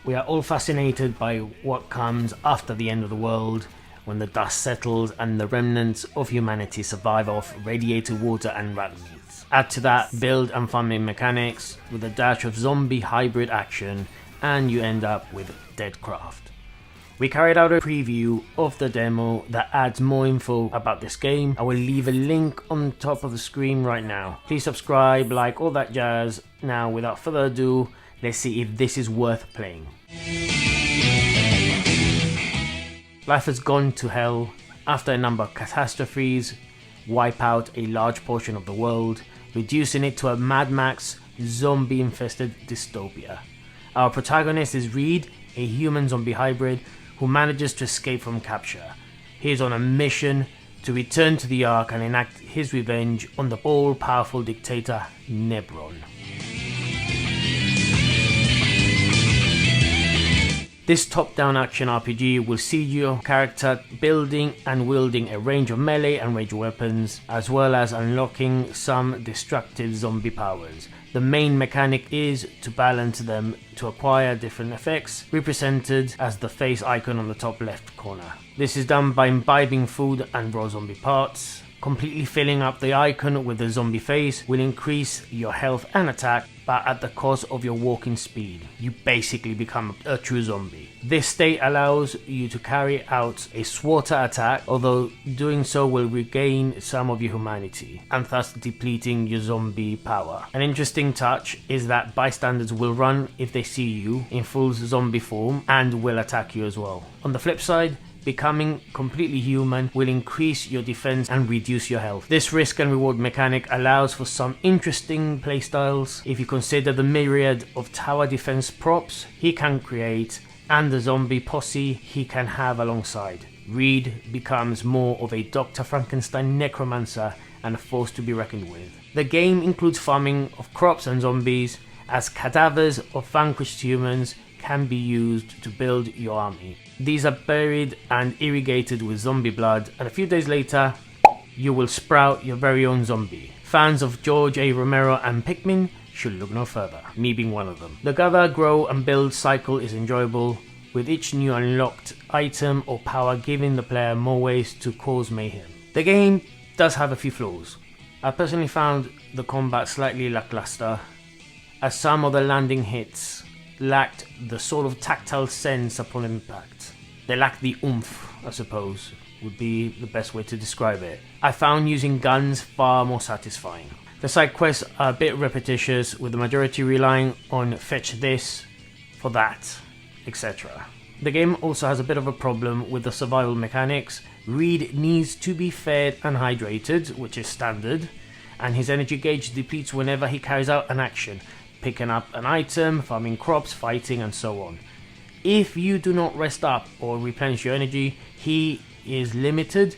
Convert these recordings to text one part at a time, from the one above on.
We are all fascinated by what comes after the end of the world, when the dust settles and the remnants of humanity survive off radiated water and rat meat. Add to that build and farming mechanics with a dash of zombie hybrid action, and you end up with DEADCRAFT. We carried out a preview of the demo that adds more info about this game. I will leave a link on top of the screen right now. Please subscribe, like, all that jazz. Now, without further ado, let's see if this is worth playing. Life has gone to hell after a number of catastrophes wipe out a large portion of the world, reducing it to a Mad Max zombie-infested dystopia. Our protagonist is Reed, a human-zombie hybrid who manages to escape from capture. He is on a mission to return to the Ark and enact his revenge on the all-powerful dictator Nebron. This top-down action RPG will see your character building and wielding a range of melee and ranged weapons, as well as unlocking some destructive zombie powers. The main mechanic is to balance them to acquire different effects, represented as the face icon on the top left corner. This is done by imbibing food and raw zombie parts. Completely filling up the icon with the zombie face will increase your health and attack, but at the cost of your walking speed. You basically become a true zombie. This state allows you to carry out a swatter attack, although doing so will regain some of your humanity, and thus depleting your zombie power. An interesting touch is that bystanders will run if they see you in full zombie form and will attack you as well. On the flip side, becoming completely human will increase your defense and reduce your health. This risk and reward mechanic allows for some interesting playstyles if you consider the myriad of tower defense props he can create and the zombie posse he can have alongside. Reed becomes more of a Dr. Frankenstein necromancer and a force to be reckoned with. The game includes farming of crops and zombies, as cadavers of vanquished humans can be used to build your army. These are buried and irrigated with zombie blood, and a few days later, you will sprout your very own zombie. Fans of George A. Romero and Pikmin should look no further, me being one of them. The gather, grow and build cycle is enjoyable, with each new unlocked item or power giving the player more ways to cause mayhem. The game does have a few flaws. I personally found the combat slightly lackluster, as some of the landing hits lacked the sort of tactile sense upon impact. They lacked the oomph, I suppose, would be the best way to describe it. I found using guns far more satisfying. The side quests are a bit repetitious, with the majority relying on fetch this for that, etc. The game also has a bit of a problem with the survival mechanics. Reed needs to be fed and hydrated, which is standard, and his energy gauge depletes whenever he carries out an action, picking up an item, farming crops, fighting, and so on. If you do not rest up or replenish your energy, he is limited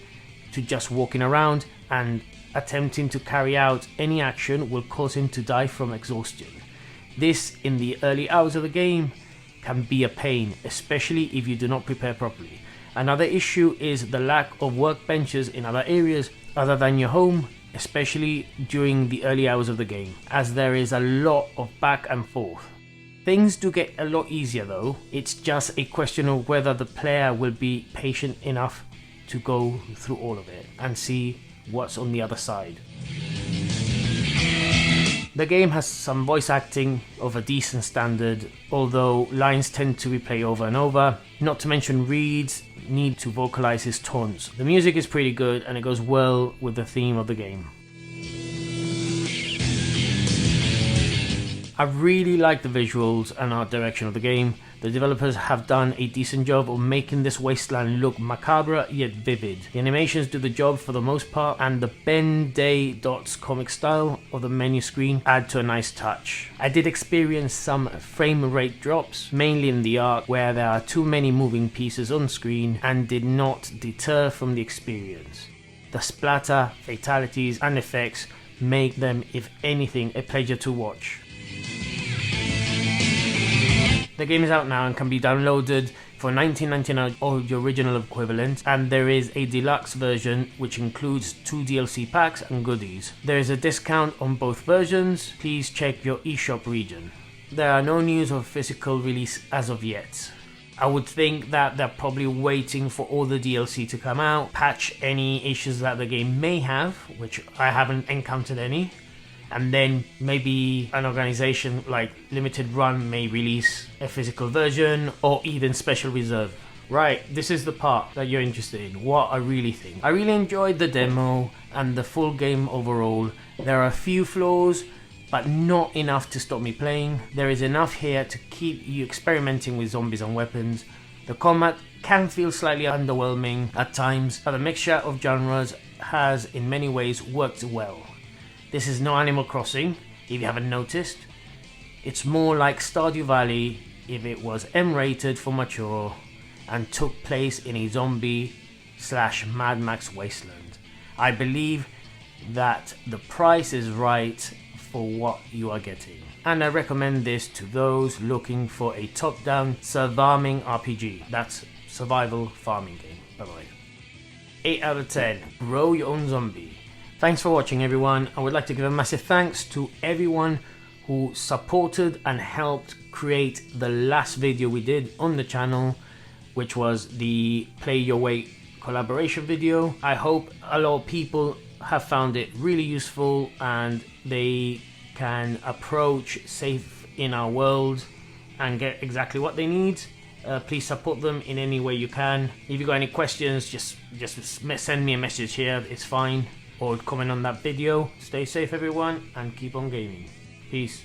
to just walking around, and attempting to carry out any action will cause him to die from exhaustion. This, in the early hours of the game, can be a pain, especially if you do not prepare properly. Another issue is the lack of workbenches in other areas other than your home, especially during the early hours of the game, as there is a lot of back and forth. Things do get a lot easier though. It's just a question of whether the player will be patient enough to go through all of it and see what's on the other side. The game has some voice acting of a decent standard, although lines tend to replay over and over, not to mention Reed's need to vocalize his taunts. The music is pretty good and it goes well with the theme of the game. I really like the visuals and art direction of the game. The developers have done a decent job of making this wasteland look macabre yet vivid. The animations do the job for the most part, and the Ben Day Dots comic style of the menu screen add to a nice touch. I did experience some frame rate drops, mainly in the art where there are too many moving pieces on screen, and did not deter from the experience. The splatter, fatalities and effects make them, if anything, a pleasure to watch. The game is out now and can be downloaded for $19.99 or the original equivalent, and there is a deluxe version which includes 2 DLC packs and goodies. There is a discount on both versions. Please check your eShop region. there are no news of physical release as of yet. I would think that they're probably waiting for all the DLC to come out, patch any issues that the game may have, which I haven't encountered any, and then maybe an organization like Limited Run may release a physical version or even special reserve. Right, this is the part that you're interested in, what I really think. I really enjoyed the demo and the full game overall. There are a few flaws, but not enough to stop me playing. There is enough here to keep you experimenting with zombies and weapons. The combat can feel slightly underwhelming at times, but the mixture of genres has in many ways worked well. This is no Animal Crossing, if you haven't noticed. It's more like Stardew Valley if it was M-rated for mature and took place in a zombie/Mad Max wasteland. I believe that the price is right for what you are getting, and I recommend this to those looking for a top-down surviving RPG. That's survival farming game, by the way. 8 out of 10. Grow your own zombie. Thanks for watching, everyone. I would like to give a massive thanks to everyone who supported and helped create the last video we did on the channel, which was the Play Your Way collaboration video. I hope a lot of people have found it really useful and they can approach safe in our world and get exactly what they need. Please support them in any way you can. If you got any questions, just send me a message here, it's fine, or comment on that video. Stay safe, everyone, and keep on gaming. Peace.